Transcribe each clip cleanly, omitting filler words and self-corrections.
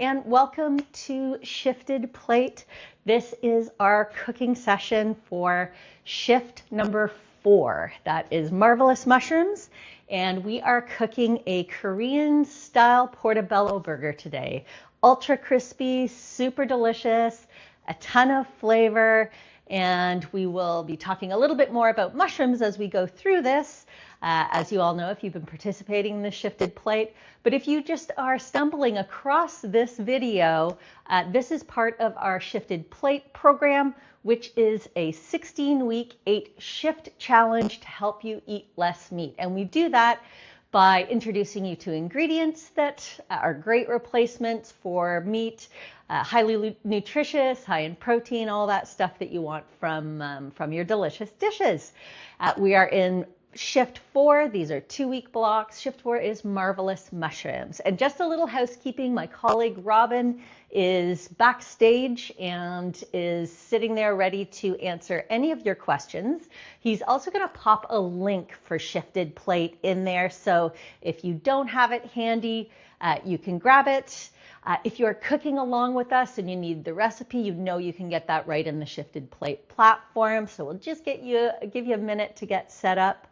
And welcome to Shifted Plate. This is our cooking session for shift number 4. That is marvelous mushrooms. And we are cooking a Korean-style portobello burger today. Ultra crispy, super delicious, a ton of flavor. And we will be talking a little bit more about mushrooms as we go through this. As you all know, if you've been participating in the Shifted Plate. But if you just are stumbling across this video, this is part of our Shifted Plate program, which is a 16-week 8-shift challenge to help you eat less meat. And we do that by introducing you to ingredients that are great replacements for meat, highly nutritious, high in protein, all that stuff that you want from your delicious dishes. We are in Shift 4, these are 2-week blocks. Shift 4 is marvelous mushrooms. And just a little housekeeping, my colleague Robin is backstage and is sitting there ready to answer any of your questions. He's also going to pop a link for Shifted Plate in there, so if you don't have it handy, you can grab it. If you're cooking along with us and you need the recipe, you know you can get that right in the Shifted Plate platform. So we'll just give you a minute to get set up.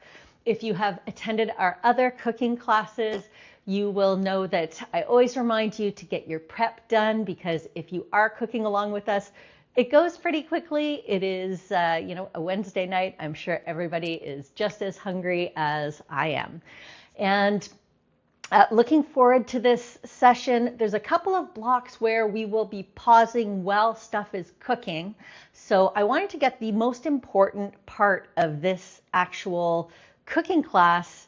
If you have attended our other cooking classes, you will know that I always remind you to get your prep done, because if you are cooking along with us, it goes pretty quickly. It is, a Wednesday night. I'm sure everybody is just as hungry as I am. And looking forward to this session. There's a couple of blocks where we will be pausing while stuff is cooking. So I wanted to get the most important part of this actual cooking class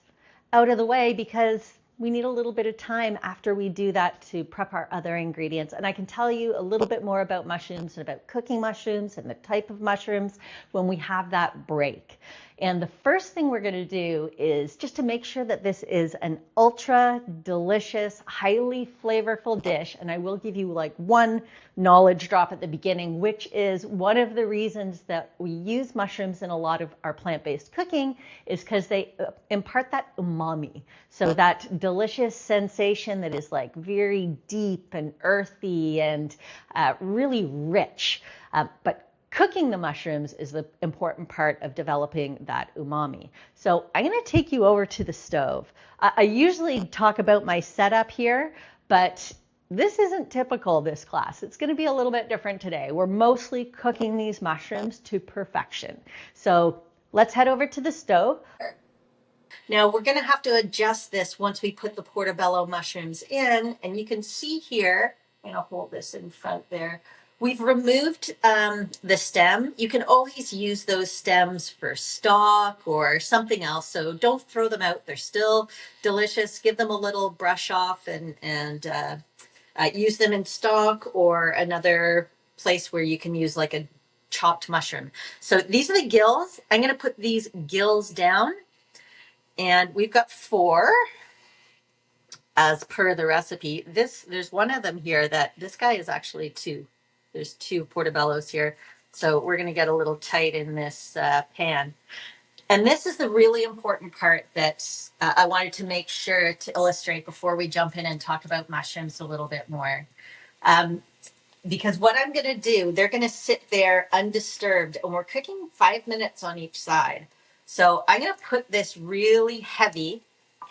out of the way, because we need a little bit of time after we do that to prep our other ingredients. And I can tell you a little bit more about mushrooms and about cooking mushrooms and the type of mushrooms when we have that break. And the first thing we're going to do is just to make sure that this is an ultra delicious, highly flavorful dish. And I will give you like one knowledge drop at the beginning, which is one of the reasons that we use mushrooms in a lot of our plant-based cooking is because they impart that umami. So that delicious sensation that is like very deep and earthy and really rich. But cooking the mushrooms is the important part of developing that umami. So I'm going to take you over to the stove. I usually talk about my setup here, but this isn't typical this class. It's going to be a little bit different today. We're mostly cooking these mushrooms to perfection. So let's head over to the stove. Now we're going to have to adjust this once we put the portobello mushrooms in, and you can see here, I'm going to hold this in front there. We've removed the stem. You can always use those stems for stock or something else, so don't throw them out. They're still delicious. Give them a little brush off and use them in stock or another place where you can use like a chopped mushroom. So these are the gills. I'm going to put these gills down, and we've got 4 as per the recipe. There's one of them here that this guy is actually 2. There's 2 portobellos here. So we're going to get a little tight in this pan. And this is the really important part that I wanted to make sure to illustrate before we jump in and talk about mushrooms a little bit more. Because what I'm going to do, they're going to sit there undisturbed, and we're cooking 5 minutes on each side. So I'm going to put this really heavy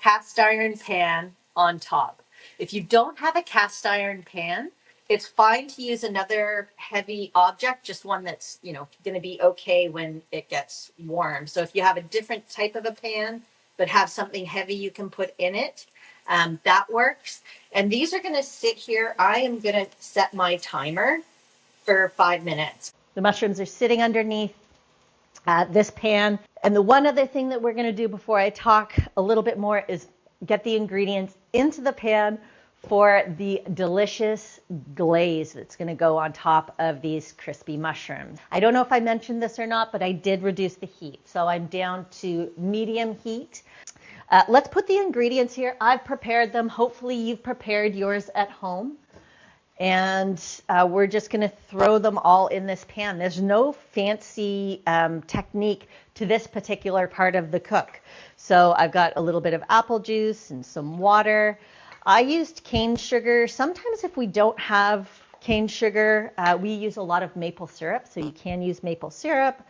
cast iron pan on top. If you don't have a cast iron pan, it's fine to use another heavy object, just one that's, going to be okay when it gets warm. So if you have a different type of a pan, but have something heavy you can put in it, that works. And these are going to sit here. I am going to set my timer for 5 minutes. The mushrooms are sitting underneath this pan. And the one other thing that we're going to do before I talk a little bit more is get the ingredients into the pan for the delicious glaze that's going to go on top of these crispy mushrooms. I don't know if I mentioned this or not, but I did reduce the heat. So I'm down to medium heat. Let's put the ingredients here. I've prepared them. Hopefully you've prepared yours at home. And we're just going to throw them all in this pan. There's no fancy technique to this particular part of the cook. So I've got a little bit of apple juice and some water. I used cane sugar. Sometimes if we don't have cane sugar, we use a lot of maple syrup, so you can use maple syrup.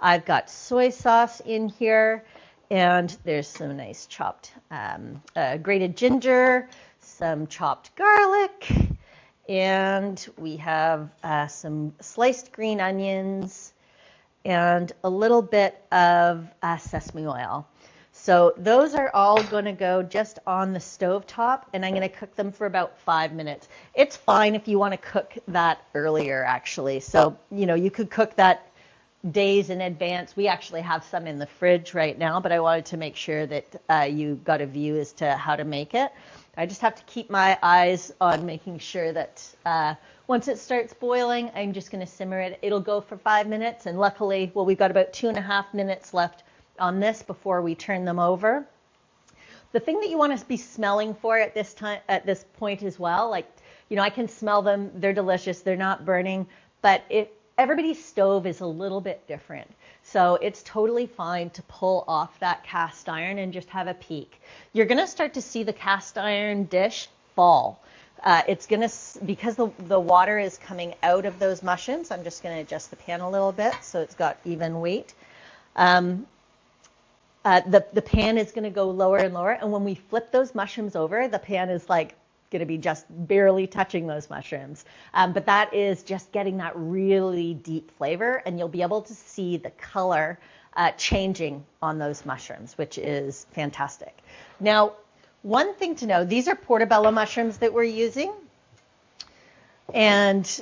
I've got soy sauce in here, and there's some nice chopped grated ginger, some chopped garlic, and we have some sliced green onions and a little bit of sesame oil. So those are all going to go just on the stove top, and I'm going to cook them for about 5 minutes. It's fine if you want to cook that earlier, actually. So, you could cook that days in advance. We actually have some in the fridge right now, but I wanted to make sure that you got a view as to how to make it. I just have to keep my eyes on making sure that once it starts boiling, I'm just going to simmer it. It'll go for 5 minutes, and luckily, we've got about 2.5 minutes left on this before we turn them over. The thing that you want to be smelling for at this point as well, I can smell them. They're delicious. They're not burning, but everybody's stove is a little bit different. So it's totally fine to pull off that cast iron and just have a peek. You're going to start to see the cast iron dish fall. It's going to, because the water is coming out of those mushrooms, I'm just going to adjust the pan a little bit so it's got even weight. The pan is going to go lower and lower, and when we flip those mushrooms over, the pan is going to be just barely touching those mushrooms. But that is just getting that really deep flavor, and you'll be able to see the color changing on those mushrooms, which is fantastic. Now, one thing to know, these are portobello mushrooms that we're using. And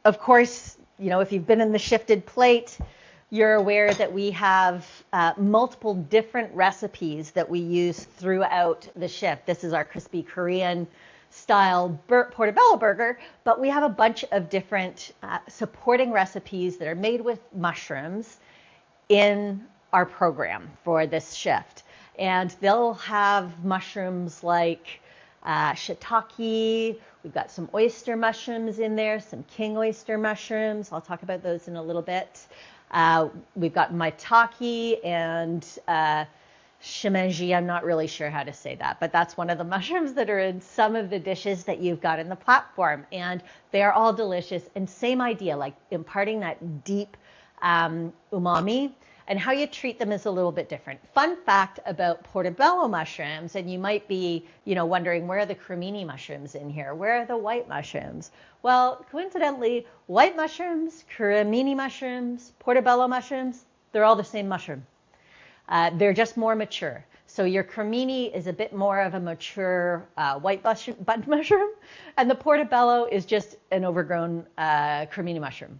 of course, if you've been in the Shifted Plate, you're aware that we have multiple different recipes that we use throughout the shift. This is our crispy Korean-Style Portobello Burger, but we have a bunch of different supporting recipes that are made with mushrooms in our program for this shift. And they'll have mushrooms like shiitake. We've got some oyster mushrooms in there, some king oyster mushrooms. I'll talk about those in a little bit. We've got maitake and shimeji. I'm not really sure how to say that, but that's one of the mushrooms that are in some of the dishes that you've got in the platform. And they are all delicious. And same idea, like imparting that deep umami. And how you treat them is a little bit different. Fun fact about portobello mushrooms, and you might be, wondering, where are the cremini mushrooms in here? Where are the white mushrooms? Well, coincidentally, white mushrooms, cremini mushrooms, portobello mushrooms, they're all the same mushroom. They're just more mature. So your cremini is a bit more of a mature white bud mushroom, and the portobello is just an overgrown cremini mushroom.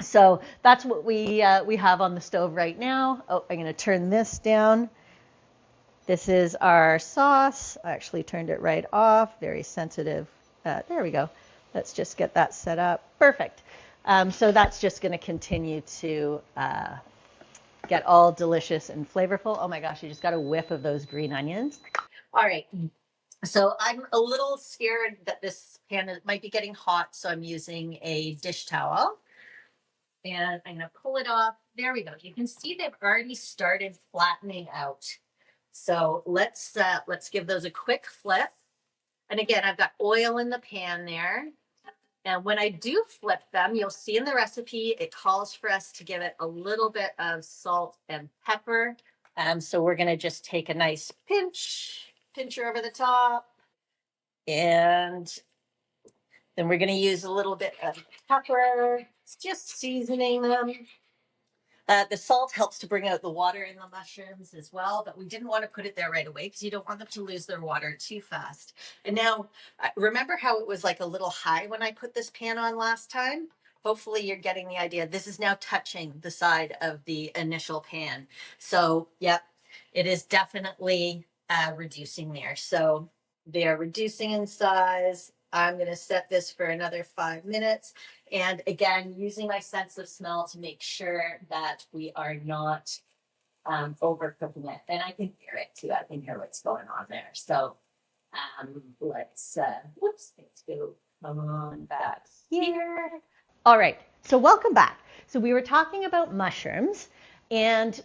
So that's what we have on the stove right now. Oh, I'm going to turn this down. This is our sauce. I actually turned it right off. Very sensitive. There we go. Let's just get that set up. Perfect. So that's just going to continue to get all delicious and flavorful. Oh my gosh, you just got a whiff of those green onions. All right. So I'm a little scared that this pan might be getting hot, so I'm using a dish towel. And I'm going to pull it off. There we go. You can see they've already started flattening out. So let's give those a quick flip. And again, I've got oil in the pan there. And when I do flip them, you'll see in the recipe, it calls for us to give it a little bit of salt and pepper. So we're going to just take a nice pincher over the top. And then we're going to use a little bit of pepper. It's just seasoning them. The salt helps to bring out the water in the mushrooms as well, but we didn't want to put it there right away because you don't want them to lose their water too fast. And now, remember how it was like a little high when I put this pan on last time? Hopefully you're getting the idea. This is now touching the side of the initial pan. So, yep, it is definitely reducing there. So they are reducing in size. I'm going to set this for another 5 minutes. And again, using my sense of smell to make sure that we are not overcooking it. And I can hear it too. I can hear what's going on there. So let's go come on back here. All right. So welcome back. So we were talking about mushrooms, and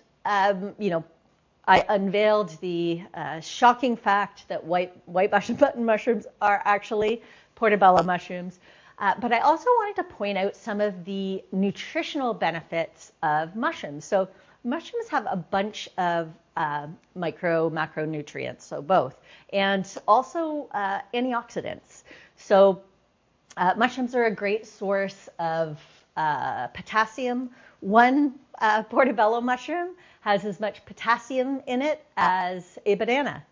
I unveiled the shocking fact that white button mushrooms are actually portobello mushrooms. But I also wanted to point out some of the nutritional benefits of mushrooms. So mushrooms have a bunch of macronutrients, so both, and also antioxidants. So mushrooms are a great source of potassium. One portobello mushroom has as much potassium in it as a banana.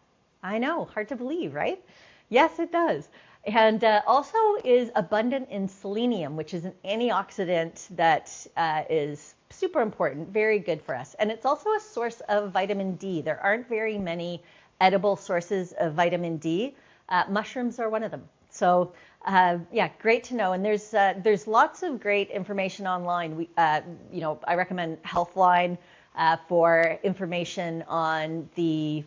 I know, hard to believe, right? Yes, it does. And also is abundant in selenium, which is an antioxidant that is super important, very good for us. And it's also a source of vitamin D. There aren't very many edible sources of vitamin D. Mushrooms are one of them. So yeah, great to know. And there's lots of great information online. I recommend Healthline for information on the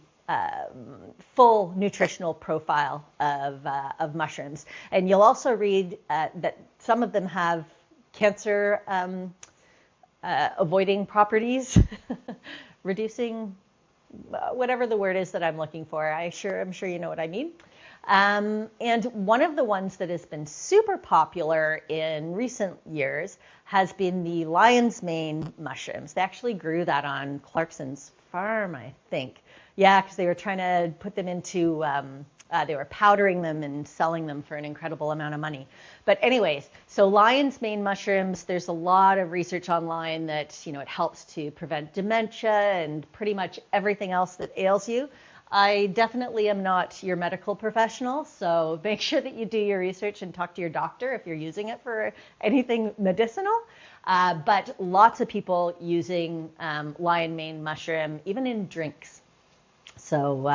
full nutritional profile of mushrooms. And you'll also read that some of them have cancer avoiding properties, reducing, whatever the word is that I'm looking for. I'm sure you know what I mean. And one of the ones that has been super popular in recent years has been the lion's mane mushrooms. They actually grew that on Clarkson's farm, I think. Yeah, because they were trying to put them into, they were powdering them and selling them for an incredible amount of money. But anyways, so lion's mane mushrooms, there's a lot of research online that, it helps to prevent dementia and pretty much everything else that ails you. I definitely am not your medical professional, so make sure that you do your research and talk to your doctor if you're using it for anything medicinal. But lots of people using lion mane mushroom, even in drinks. So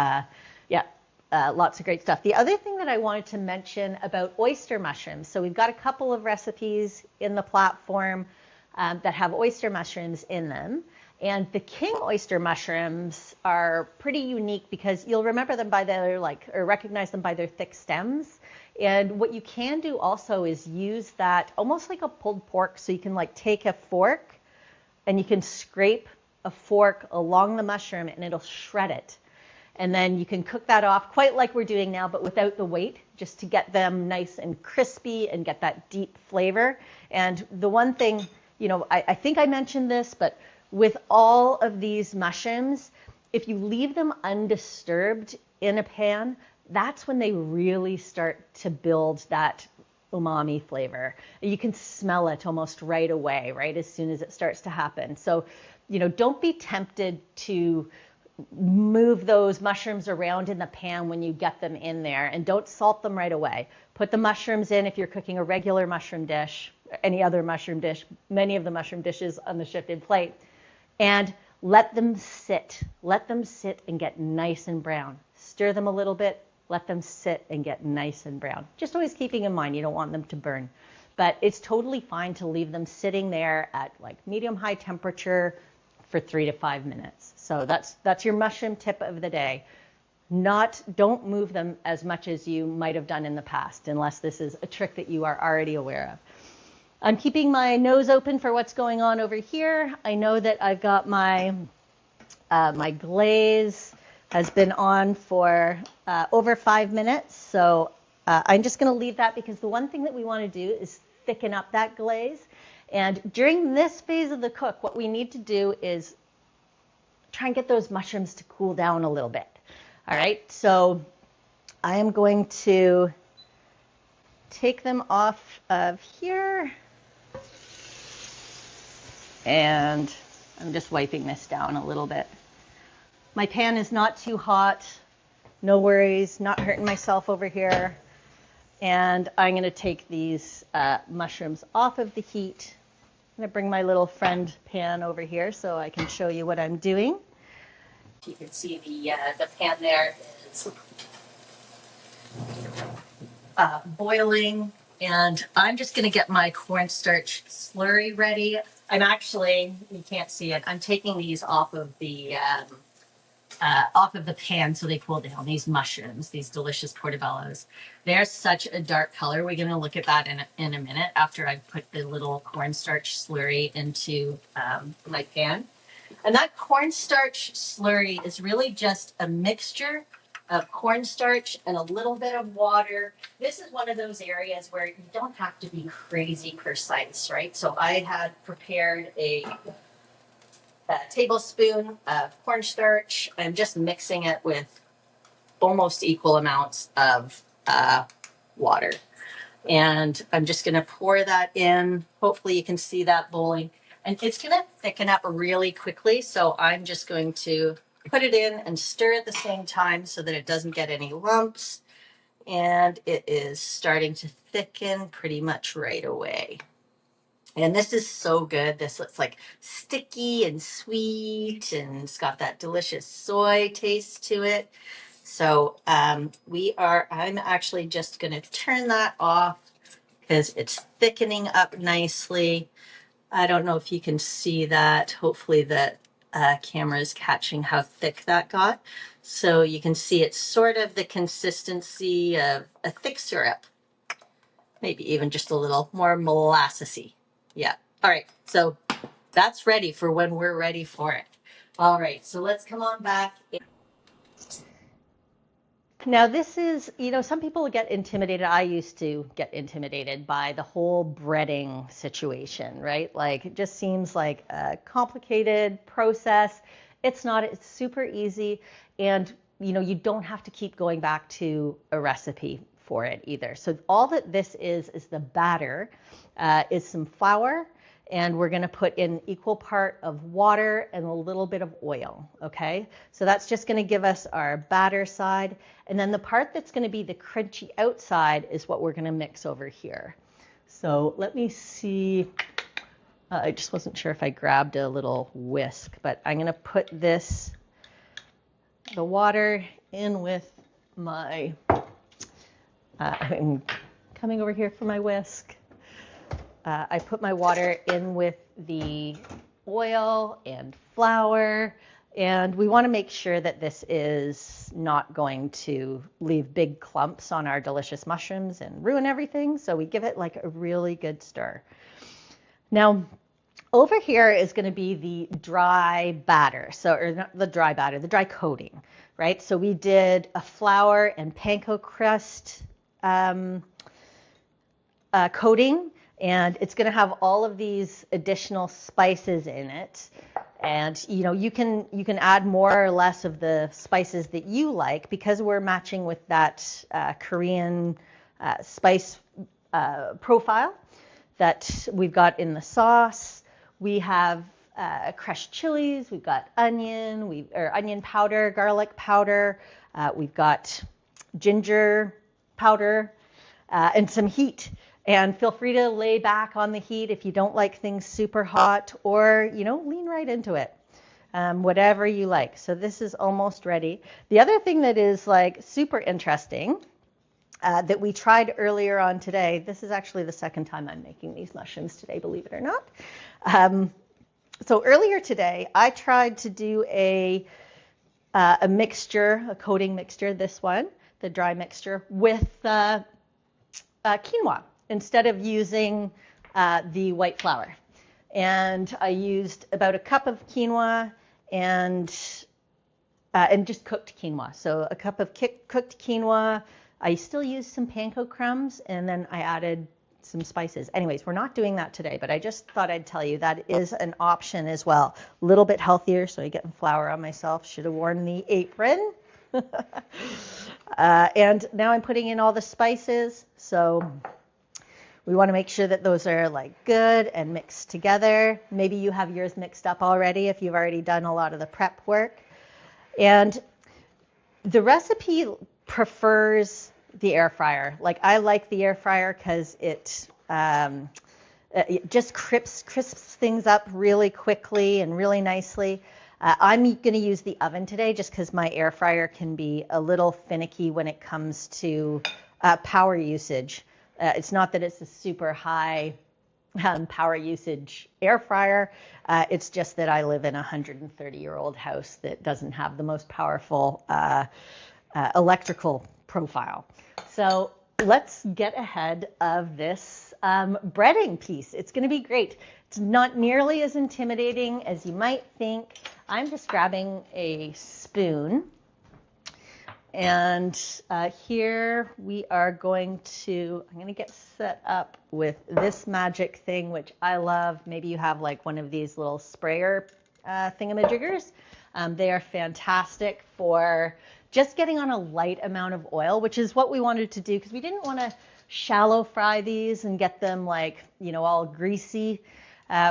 yeah, lots of great stuff. The other thing that I wanted to mention about oyster mushrooms, so we've got a couple of recipes in the platform that have oyster mushrooms in them. And the king oyster mushrooms are pretty unique because you'll remember them by their or recognize them by their thick stems. And what you can do also is use that almost like a pulled pork. So you can take a fork and you can scrape a fork along the mushroom and it'll shred it. And then you can cook that off quite like we're doing now, but without the weight, just to get them nice and crispy and get that deep flavor. And the one thing, I think I mentioned this, but with all of these mushrooms, if you leave them undisturbed in a pan, that's when they really start to build that umami flavor. You can smell it almost right away, right, as soon as it starts to happen. So, don't be tempted to move those mushrooms around in the pan when you get them in there, and don't salt them right away. Put the mushrooms in if you're cooking a regular mushroom dish, any other mushroom dish, many of the mushroom dishes on the Shifted Plate, and let them sit. Let them sit and get nice and brown. Stir them a little bit, let them sit and get nice and brown. Just always keeping in mind you don't want them to burn. But it's totally fine to leave them sitting there at medium-high temperature for 3 to 5 minutes. So that's your mushroom tip of the day. Don't move them as much as you might have done in the past, unless this is a trick that you are already aware of. I'm keeping my nose open for what's going on over here. I know that I've got my my glaze has been on for over 5 minutes. So I'm just going to leave that because the one thing that we want to do is thicken up that glaze. And during this phase of the cook, what we need to do is try and get those mushrooms to cool down a little bit. All right, so I am going to take them off of here. And I'm just wiping this down a little bit. My pan is not too hot. No worries, not hurting myself over here. And I'm going to take these mushrooms off of the heat. I'm going to bring my little friend pan over here so I can show you what I'm doing. You can see the pan there is boiling. And I'm just going to get my cornstarch slurry ready. I'm actually, you can't see it, I'm taking these off of the pan so they cool down, these mushrooms, these delicious portobellos. They're such a dark color. We're going to look at that in a minute after I put the little cornstarch slurry into my pan. And that cornstarch slurry is really just a mixture of cornstarch and a little bit of water. This is one of those areas where you don't have to be crazy precise, right? So I had prepared a tablespoon of cornstarch. I'm just mixing it with almost equal amounts of water. And I'm just going to pour that in. Hopefully you can see that bowling. And it's going to thicken up really quickly. So I'm just going to put it in and stir at the same time so that it doesn't get any lumps. And it is starting to thicken pretty much right away. And this is so good. This looks like sticky and sweet, and it's got that delicious soy taste to it. So I'm actually just going to turn that off because it's thickening up nicely. I don't know if you can see that. Hopefully the camera is catching how thick that got. So you can see it's sort of the consistency of a thick syrup, maybe even just a little more molassesy. Yeah. All right. So that's ready for when we're ready for it. All right. So let's come on back. Now this is, some people get intimidated. I used to get intimidated by the whole breading situation, right? Like it just seems like a complicated process. It's not, it's super easy. And, you don't have to keep going back to a recipe for it either. So all that this is the batter, is some flour, and we're going to put in equal part of water and a little bit of oil, okay? So that's just going to give us our batter side. And then the part that's going to be the crunchy outside is what we're going to mix over here. So let me see. I just wasn't sure if I grabbed a little whisk, but I'm going to put the water in with my, I'm coming over here for my whisk. I put my water in with the oil and flour, and we want to make sure that this is not going to leave big clumps on our delicious mushrooms and ruin everything. So we give it like a really good stir. Now, over here is going to be the dry batter. So, or not the dry batter, the dry coating, right? So we did a flour and panko crust coating. And it's going to have all of these additional spices in it. And, you can add more or less of the spices that you like because we're matching with that Korean spice profile that we've got in the sauce. We have crushed chilies. We've got onion powder, garlic powder. We've got ginger powder and some heat. And feel free to lay back on the heat if you don't like things super hot, or, lean right into it, whatever you like. So this is almost ready. The other thing that is like super interesting that we tried earlier on today, this is actually the second time I'm making these mushrooms today, believe it or not. So earlier today, I tried to do a mixture, a coating mixture, this one, the dry mixture, with quinoa, instead of using the white flour. And I used about a cup of quinoa and just cooked quinoa. So a cup of cooked quinoa. I still used some panko crumbs, and then I added some spices. Anyways, we're not doing that today, but I just thought I'd tell you that is an option as well. A little bit healthier, so I get flour on myself. Should have worn the apron. And now I'm putting in all the spices. So we want to make sure that those are like good and mixed together. Maybe you have yours mixed up already if you've already done a lot of the prep work. And the recipe prefers the air fryer. Like I like the air fryer because it just crisps things up really quickly and really nicely. I'm going to use the oven today just because my air fryer can be a little finicky when it comes to power usage. It's not that it's a super high power usage air fryer. It's just that I live in a 130-year-old house that doesn't have the most powerful electrical profile. So let's get ahead of this breading piece. It's going to be great. It's not nearly as intimidating as you might think. I'm just grabbing a spoon. And here we are I'm going to get set up with this magic thing, which I love. Maybe you have like one of these little sprayer thingamajiggers. They are fantastic for just getting on a light amount of oil, which is what we wanted to do because we didn't want to shallow fry these and get them like, all greasy.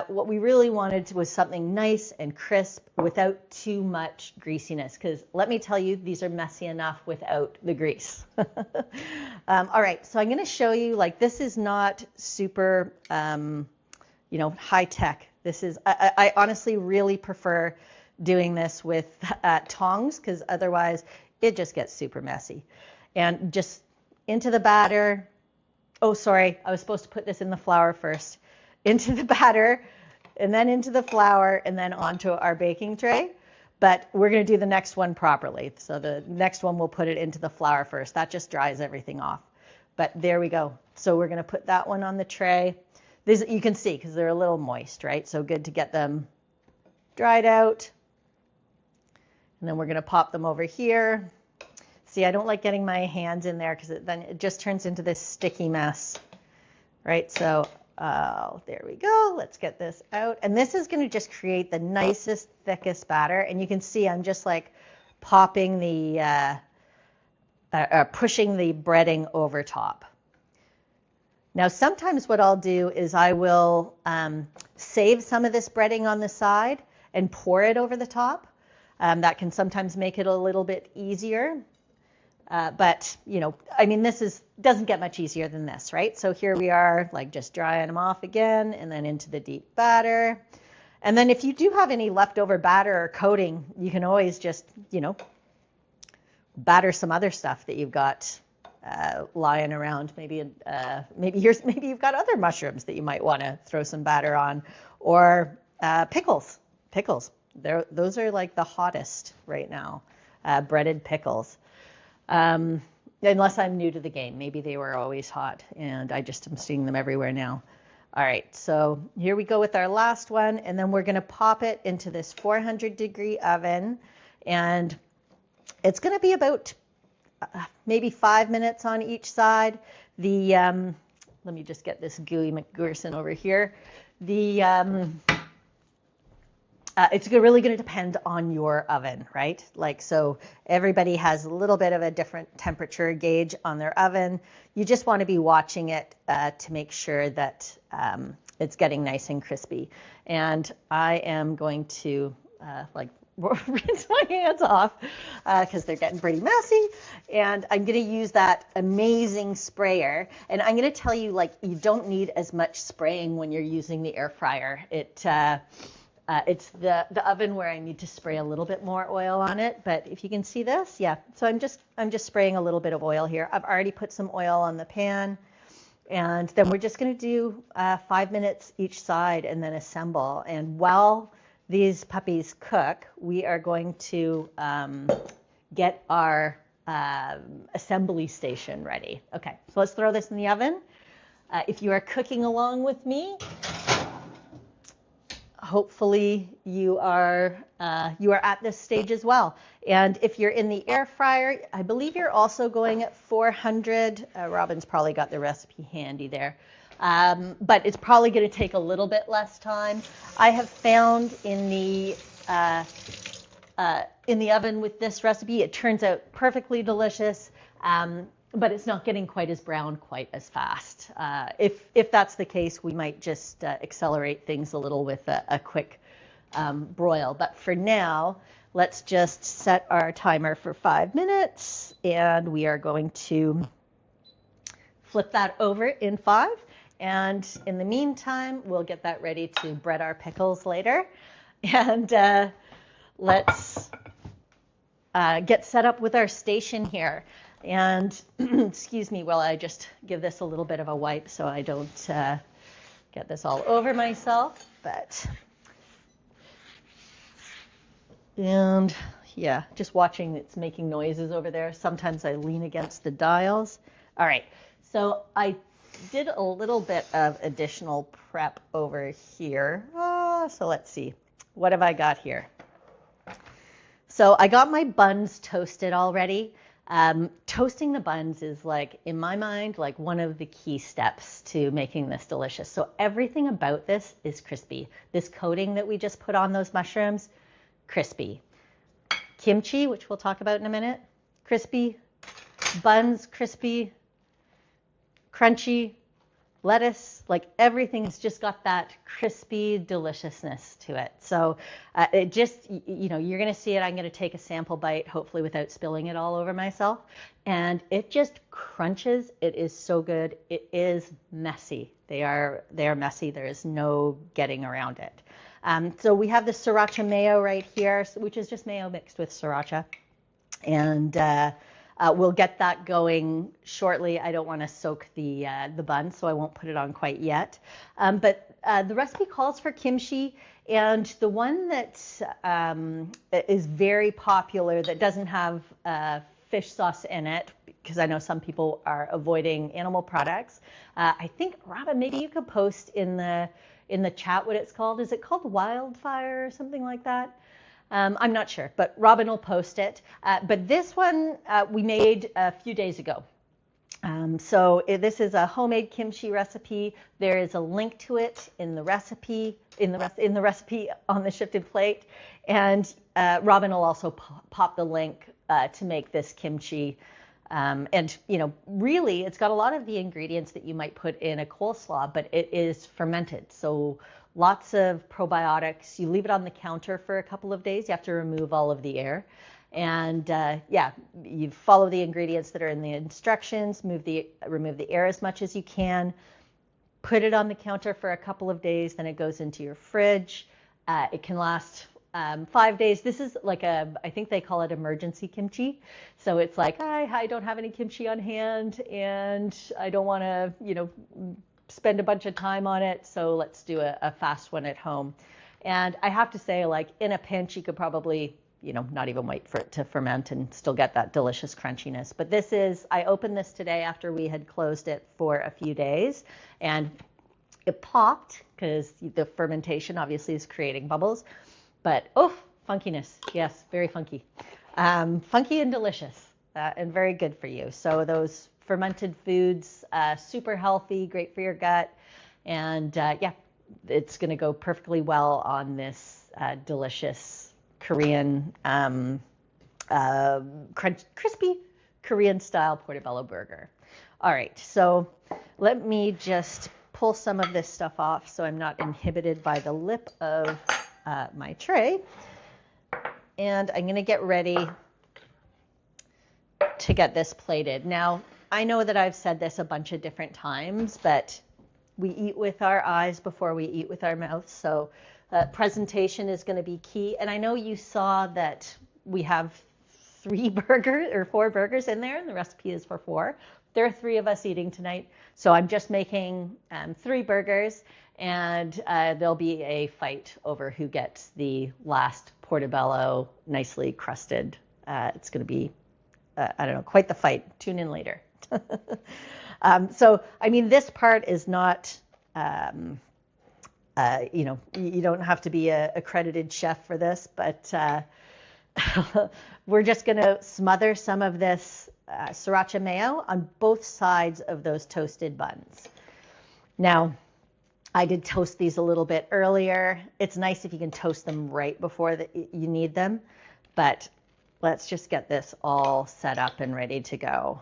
What we really wanted was something nice and crisp without too much greasiness, because let me tell you, these are messy enough without the grease. All right, so I'm going to show you, like, this is not super, high tech. This is, I honestly really prefer doing this with tongs, because otherwise it just gets super messy. And just into the batter. Oh, sorry, I was supposed to put this in the flour first. Into the batter, and then into the flour, and then onto our baking tray. But we're going to do the next one properly. So the next one, we'll put it into the flour first. That just dries everything off. But there we go. So we're going to put that one on the tray. These, you can see, because they're a little moist, right? So good to get them dried out. And then we're going to pop them over here. See, I don't like getting my hands in there because then it just turns into this sticky mess, right? So there we go. Let's get this out. And this is going to just create the nicest, thickest batter. And you can see I'm just like popping the, pushing the breading over top. Now, sometimes what I'll do is I will save some of this breading on the side and pour it over the top. That can sometimes make it a little bit easier. But, I mean, doesn't get much easier than this, right? So here we are, like just drying them off again and then into the deep batter. And then if you do have any leftover batter or coating, you can always just, batter some other stuff that you've got lying around. Maybe you've got other mushrooms that you might want to throw some batter on, or pickles. Those are like the hottest right now, breaded pickles. Unless I'm new to the game. Maybe they were always hot and I just am seeing them everywhere now. All right, so here we go with our last one, and then we're going to pop it into this 400-degree oven, and it's going to be about maybe 5 minutes on each side. Let me just get this gooey McGurson over here. It's really going to depend on your oven, right? Like, so everybody has a little bit of a different temperature gauge on their oven. You just want to be watching it to make sure that it's getting nice and crispy. And I am going to rinse my hands off because they're getting pretty messy. And I'm going to use that amazing sprayer. And I'm going to tell you, like, you don't need as much spraying when you're using the air fryer. It's the oven where I need to spray a little bit more oil on it. But if you can see this, yeah. So I'm just spraying a little bit of oil here. I've already put some oil on the pan, and then we're just going to do 5 minutes each side and then assemble. And while these puppies cook, we are going to get our assembly station ready. Okay, so let's throw this in the oven. If you are cooking along with me, hopefully you are at this stage as well. And if you're in the air fryer, I believe you're also going at 400. Robin's probably got the recipe handy there. But it's probably going to take a little bit less time. I have found in the oven with this recipe, it turns out perfectly delicious. But it's not getting quite as brown quite as fast. If that's the case, we might just accelerate things a little with a quick broil. But for now, let's just set our timer for 5 minutes, and we are going to flip that over in 5. And in the meantime, we'll get that ready to bread our pickles later. And let's get set up with our station here. And excuse me while I just give this a little bit of a wipe so I don't get this all over myself. And yeah, just watching it's making noises over there. Sometimes I lean against the dials. All right, so I did a little bit of additional prep over here. So let's see, what have I got here? So I got my buns toasted already. Toasting the buns is like, in my mind, like one of the key steps to making this delicious. So everything about this is crispy. This coating that we just put on those mushrooms, crispy. Kimchi, which we'll talk about in a minute, crispy. Buns, crispy. Crunchy. Lettuce, like everything's just got that crispy deliciousness to it. So it just, you know, you're going to see it. I'm going to take a sample bite, hopefully without spilling it all over myself. And it just crunches. It is so good. It is messy. They are messy. There is no getting around it. So we have the sriracha mayo right here, which is just mayo mixed with sriracha. And we'll get that going shortly. I don't want to soak the bun, so I won't put it on quite yet. But the recipe calls for kimchi, and the one that is very popular that doesn't have fish sauce in it, because I know some people are avoiding animal products. I think, Robin, maybe you could post in the chat what it's called. Is it called Wildfire or something like that? I'm not sure, but Robin will post it. But this one we made a few days ago. This is a homemade kimchi recipe. There is a link to it in the recipe on the Shifted Plate, and Robin will also pop the link to make this kimchi. And you know, really, it's got a lot of the ingredients that you might put in a coleslaw, but it is fermented. So lots of probiotics. You leave it on the counter for a couple of days. You have to remove all of the air. And yeah, you follow the ingredients that are in the instructions, remove the air as much as you can, put it on the counter for a couple of days, then it goes into your fridge. It can last 5 days. This is like I think they call it emergency kimchi. So it's like, I don't have any kimchi on hand and I don't want to, you know, spend a bunch of time on it, so let's do a fast one at home. And I have to say, like, in a pinch, you could probably, you know, not even wait for it to ferment and still get that delicious crunchiness. But I opened this today after we had closed it for a few days, and it popped because the fermentation obviously is creating bubbles. But funkiness, yes, very funky. Funky and delicious, and very good for you. So those fermented foods, super healthy, great for your gut, and yeah, it's going to go perfectly well on this delicious Korean, crispy Korean-style Portobello Burger. All right, so let me just pull some of this stuff off so I'm not inhibited by the lip of my tray, and I'm going to get ready to get this plated. Now, I know that I've said this a bunch of different times, but we eat with our eyes before we eat with our mouths. So presentation is going to be key. And I know you saw that we have 4 burgers in there, and the recipe is for 4. There are 3 of us eating tonight. So I'm just making 3 burgers, and there'll be a fight over who gets the last portobello nicely crusted. It's going to be, I don't know, quite the fight. Tune in later. So, I mean, this part is not, you know, you don't have to be a accredited chef for this, but we're just going to smother some of this sriracha mayo on both sides of those toasted buns. Now, I did toast these a little bit earlier. It's nice if you can toast them right before you need them, but let's just get this all set up and ready to go.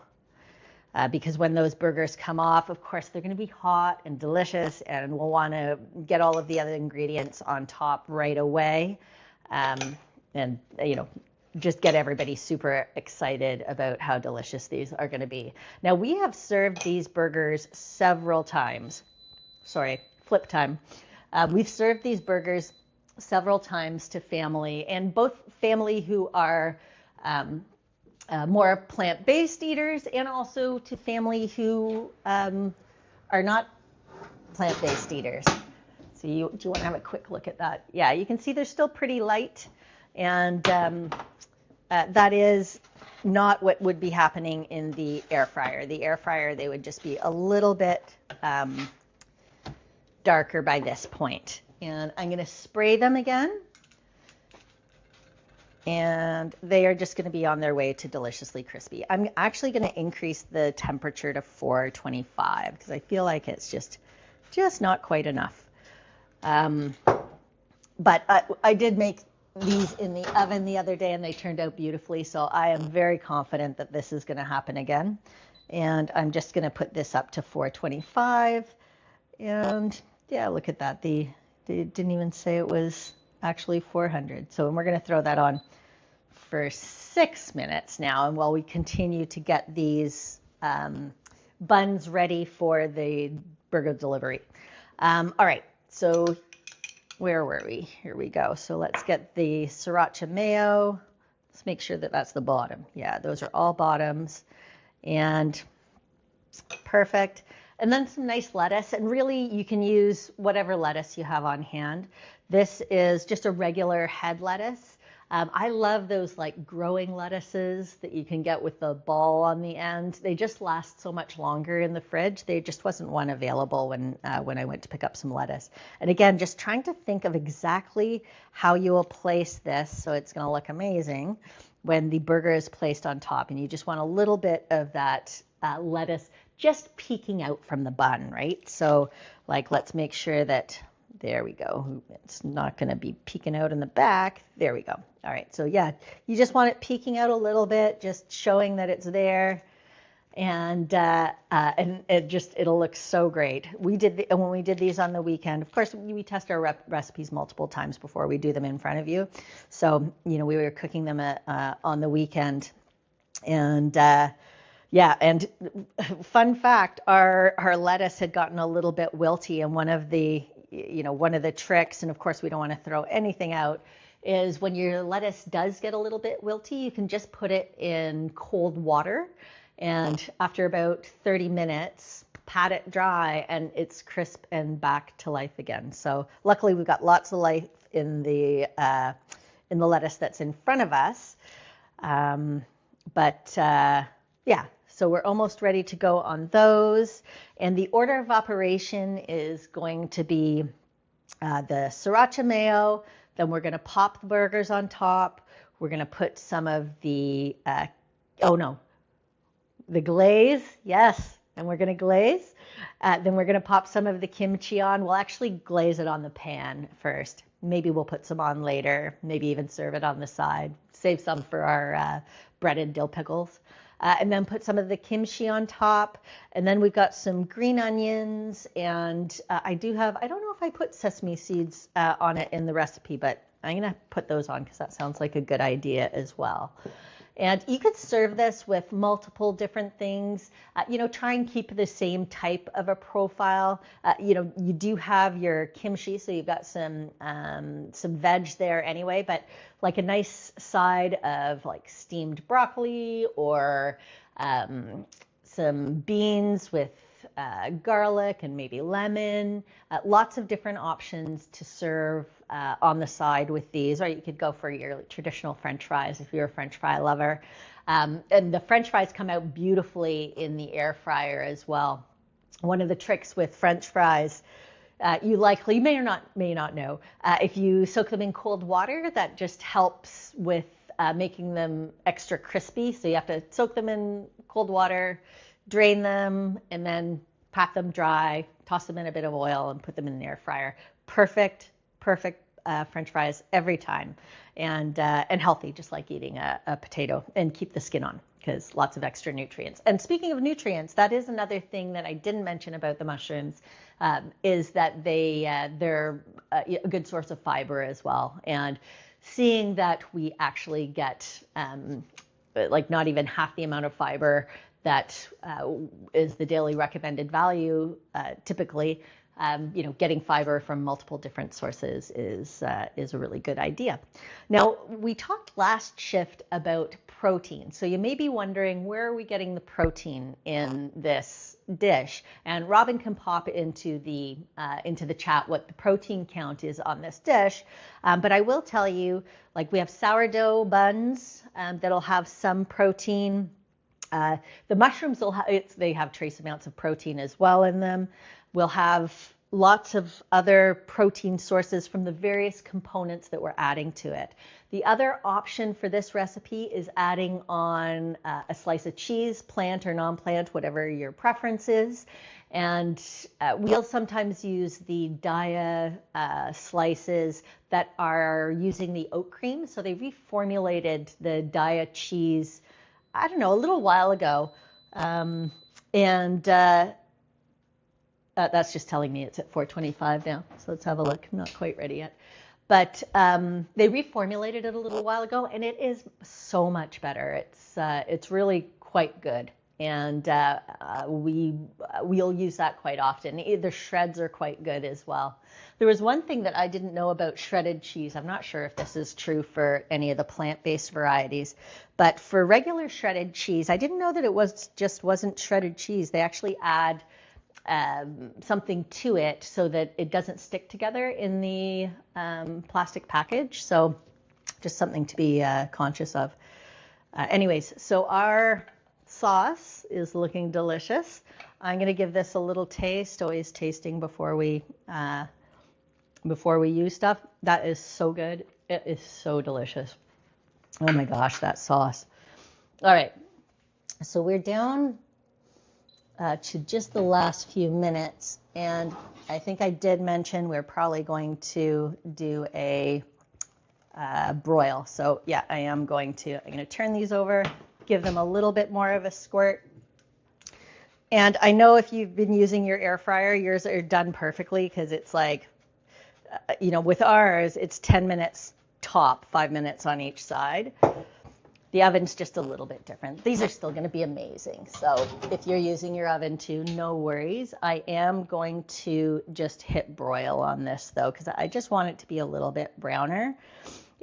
Because when those burgers come off, of course, they're going to be hot and delicious, and we'll want to get all of the other ingredients on top right away, and, you know, just get everybody super excited about how delicious these are going to be. Now, we have served these burgers several times. Sorry, flip time. We've served these burgers several times to family, and both family who are more plant-based eaters, and also to family who are not plant-based eaters. So do you want to have a quick look at that? Yeah, you can see they're still pretty light, and that is not what would be happening in the air fryer. The air fryer, they would just be a little bit darker by this point. And I'm going to spray them again. and they are just going to be on their way to deliciously crispy. I'm actually going to increase the temperature to 425 because I feel like it's just not quite enough. But I did make these in the oven the other day and they turned out beautifully, so I am very confident that this is going to happen again. And I'm just going to put this up to 425. And yeah, look at that. They didn't even say it was actually 400. So we're going to throw that on for 6 minutes now. And while we continue to get these buns ready for the burger delivery. All right, so where were we? Here we go. So let's get the sriracha mayo. Let's make sure that that's the bottom. Yeah, those are all bottoms. And perfect. And then some nice lettuce. And really, you can use whatever lettuce you have on hand. This is just a regular head lettuce. I love those like growing lettuces that you can get with the ball on the end. They just last so much longer in the fridge. There just wasn't one available when I went to pick up some lettuce. And again, just trying to think of exactly how you will place this so it's going to look amazing when the burger is placed on top. And you just want a little bit of that lettuce just peeking out from the bun, right? So like, let's make sure that, there we go. It's not going to be peeking out in the back. There we go. All right. So yeah, you just want it peeking out a little bit, just showing that it's there. And it'll look so great. When we did these on the weekend, of course, we test our recipes multiple times before we do them in front of you. So, we were cooking them on the weekend. And yeah, and fun fact, our lettuce had gotten a little bit wilty, and one of the tricks, and of course we don't want to throw anything out, is when your lettuce does get a little bit wilty, you can just put it in cold water, and after about 30 minutes, pat it dry, and it's crisp and back to life again. So luckily we've got lots of life in the lettuce that's in front of us. Yeah, so we're almost ready to go on those. And the order of operation is going to be the sriracha mayo, then we're going to pop the burgers on top. We're going to put some of the, the glaze, yes, and we're going to glaze. Then we're going to pop some of the kimchi on. We'll actually glaze it on the pan first. Maybe we'll put some on later, maybe even serve it on the side. Save some for our breaded dill pickles. And then put some of the kimchi on top. And then we've got some green onions. And I don't know if I put sesame seeds on it in the recipe, but I'm going to put those on because that sounds like a good idea as well. And you could serve this with multiple different things. Try and keep the same type of a profile. You do have your kimchi, so you've got some veg there anyway, but like a nice side of like steamed broccoli or some beans with garlic and maybe lemon. Lots of different options to serve on the side with these, or you could go for your traditional French fries if you're a French fry lover. And the French fries come out beautifully in the air fryer as well. One of the tricks with French fries, you may or may not know, if you soak them in cold water, that just helps with making them extra crispy. So you have to soak them in cold water, drain them, and then pat them dry, toss them in a bit of oil, and put them in the air fryer. Perfect French fries every time, and healthy, just like eating a potato, and keep the skin on because lots of extra nutrients. And speaking of nutrients, that is another thing that I didn't mention about the mushrooms, is that they're a good source of fiber as well. And seeing that we actually get like not even half the amount of fiber that is the daily recommended value typically, getting fiber from multiple different sources is a really good idea. Now, we talked last shift about protein. So you may be wondering, where are we getting the protein in this dish? And Robin can pop into the chat what the protein count is on this dish. But I will tell you, like, we have sourdough buns that'll have some protein. The mushrooms they have trace amounts of protein as well in them. We'll have lots of other protein sources from the various components that we're adding to it. The other option for this recipe is adding on a slice of cheese, plant or non-plant, whatever your preference is. And we'll sometimes use the Daya slices that are using the oat cream. So they reformulated the Daya cheese, I don't know, a little while ago. That's just telling me it's at 425 now. So let's have a look. I'm not quite ready yet. But they reformulated it a little while ago, and it is so much better. It's really quite good. And we'll use that quite often. The shreds are quite good as well. There was one thing that I didn't know about shredded cheese. I'm not sure if this is true for any of the plant-based varieties, but for regular shredded cheese, I didn't know that it wasn't shredded cheese. They actually add something to it so that it doesn't stick together in the plastic package. So just something to be conscious of. Anyways, so our sauce is looking delicious. I'm going to give this a little taste, always tasting before we use stuff. That is so good. It is so delicious. Oh my gosh, that sauce. All right, so we're down to just the last few minutes, and I think I did mention we're probably going to do a broil. So yeah, I'm going to turn these over, give them a little bit more of a squirt. And I know if you've been using your air fryer, yours are done perfectly, because it's like, with ours, it's 10 minutes top, 5 minutes on each side. The oven's just a little bit different. These are still going to be amazing. So if you're using your oven too, no worries. I am going to just hit broil on this though, because I just want it to be a little bit browner.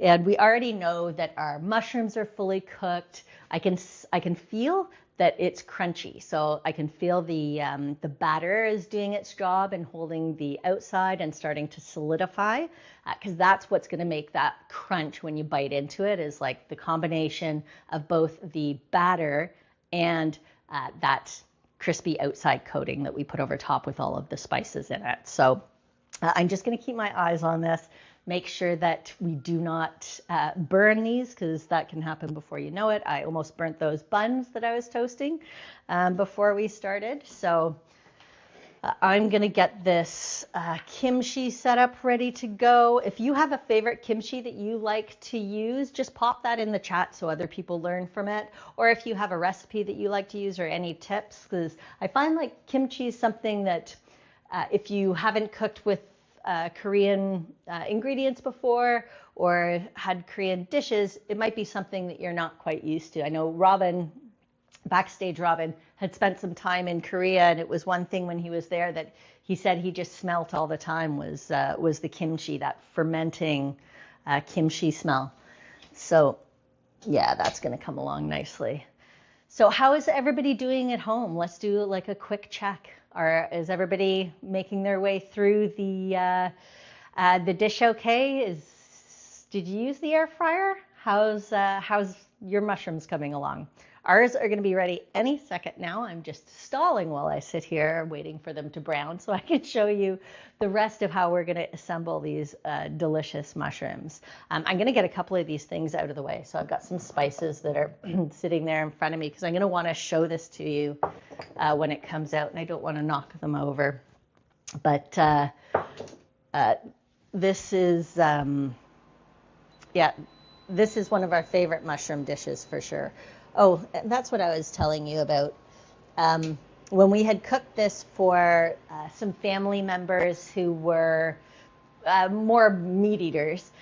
And we already know that our mushrooms are fully cooked. I can feel that it's crunchy. So I can feel the batter is doing its job and holding the outside and starting to solidify, because that's what's going to make that crunch when you bite into it, is like the combination of both the batter and that crispy outside coating that we put over top with all of the spices in it. So I'm just going to keep my eyes on this. Make sure that we do not burn these, because that can happen before you know it. I almost burnt those buns that I was toasting before we started. So I'm going to get this kimchi set up ready to go. If you have a favorite kimchi that you like to use, just pop that in the chat so other people learn from it. Or if you have a recipe that you like to use or any tips, because I find like kimchi is something that if you haven't cooked with Korean ingredients before or had Korean dishes, it might be something that you're not quite used to. I know Robin, Backstage Robin, had spent some time in Korea, and it was one thing when he was there that he said he just smelt all the time was the kimchi, that fermenting kimchi smell. So yeah, that's going to come along nicely. So how is everybody doing at home? Let's do like a quick check. Is everybody making their way through the dish okay? Did you use the air fryer? How's your mushrooms coming along? Ours are going to be ready any second now. I'm just stalling while I sit here waiting for them to brown so I can show you the rest of how we're going to assemble these delicious mushrooms. I'm going to get a couple of these things out of the way. So I've got some spices that are sitting there in front of me, because I'm going to want to show this to you when it comes out, and I don't want to knock them over. But this is one of our favorite mushroom dishes for sure. Oh, that's what I was telling you about. When we had cooked this for some family members who were more meat eaters,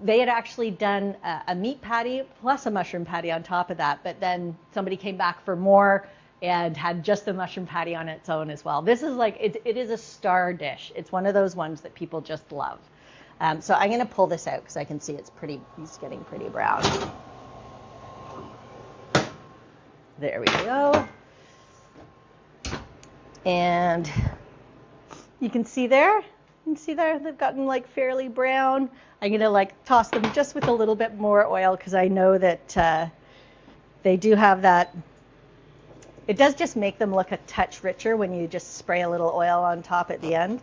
they had actually done a meat patty plus a mushroom patty on top of that, but then somebody came back for more and had just the mushroom patty on its own as well. This is like, it is a star dish. It's one of those ones that people just love. So I'm going to pull this out because I can see it's getting pretty brown. There we go. And you can see there, they've gotten like fairly brown. I'm going to like toss them just with a little bit more oil, because I know that they do have that It does just make them look a touch richer when you just spray a little oil on top at the end.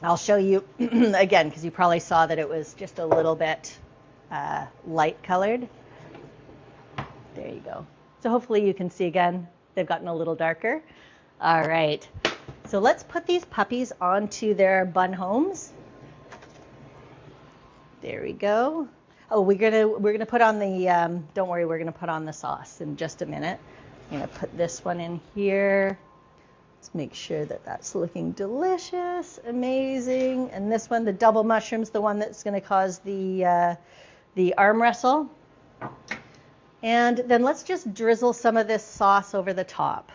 I'll show you again, because you probably saw that it was just a little bit light colored. There you go. So hopefully you can see again, they've gotten a little darker. All right, so let's put these puppies onto their bun homes. There we go. Oh, we're gonna put on the, don't worry, we're gonna put on the sauce in just a minute. I'm gonna put this one in here. Let's make sure that that's looking delicious, amazing. And this one, the double mushrooms, the one that's gonna cause the arm wrestle. And then let's just drizzle some of this sauce over the top.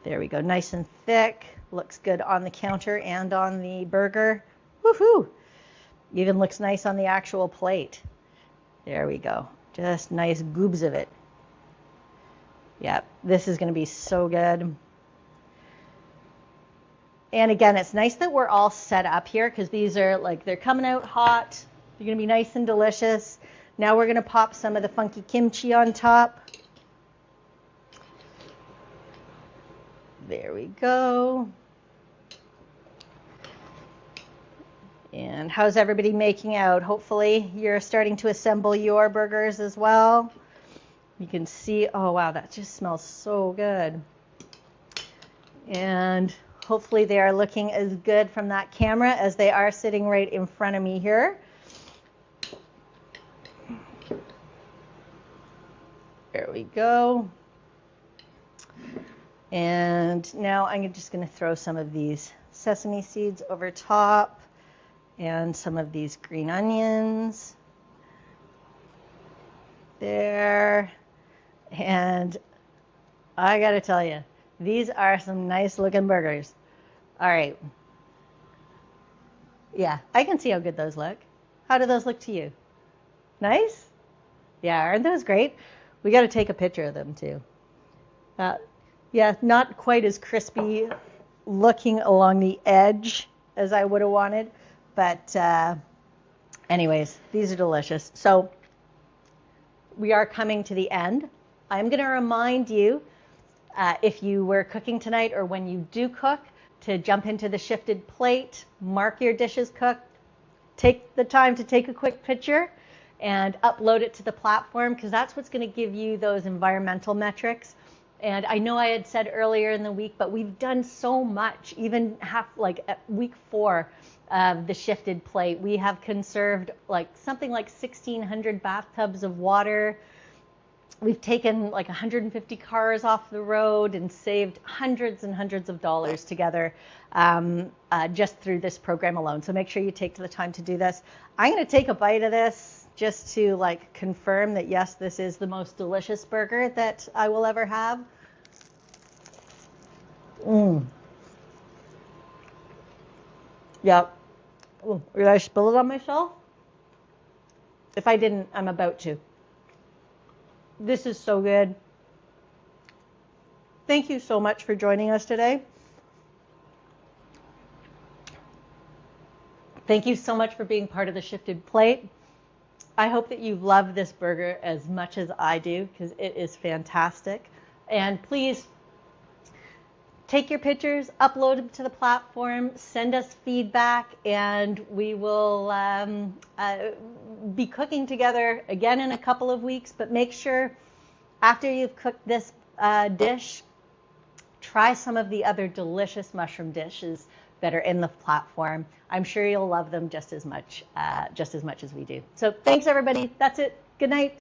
There we go, nice and thick. Looks good on the counter and on the burger. Woohoo! Even looks nice on the actual plate. There we go. Just nice goobs of it. Yep, this is going to be so good. And again, it's nice that we're all set up here because these are like, they're coming out hot. They're going to be nice and delicious. Now we're going to pop some of the funky kimchi on top. There we go. And how's everybody making out? Hopefully you're starting to assemble your burgers as well. You can see, oh wow, that just smells so good. And hopefully they are looking as good from that camera as they are sitting right in front of me here. There we go. And now I'm just going to throw some of these sesame seeds over top and some of these green onions there. And I got to tell you, these are some nice looking burgers. All right. Yeah, I can see how good those look. How do those look to you? Nice? Yeah, aren't those great? We got to take a picture of them too. Yeah, not quite as crispy looking along the edge as I would have wanted. But anyways, these are delicious. So we are coming to the end. I'm going to remind you, if you were cooking tonight or when you do cook, to jump into the shifted plate, mark your dishes cooked, take the time to take a quick picture and upload it to the platform, because that's what's going to give you those environmental metrics. And I know I had said earlier in the week, but we've done so much, even at week 4 of the shifted plate. We have conserved something like 1,600 bathtubs of water. We've taken 150 cars off the road and saved hundreds and hundreds of dollars together just through this program alone. So make sure you take the time to do this. I'm going to take a bite of this just to confirm that yes, this is the most delicious burger that I will ever have. Yep. Ooh, did I spill it on myself? If I didn't, I'm about to. This is so good. Thank you so much for joining us today. Thank you so much for being part of the Shifted Plate. I hope that you love this burger as much as I do, because it is fantastic. And please take your pictures, upload them to the platform, send us feedback, and we will be cooking together again in a couple of weeks. But make sure after you've cooked this dish, try some of the other delicious mushroom dishes that are in the platform. I'm sure you'll love them just as much as we do. So thanks, everybody. That's it. Good night.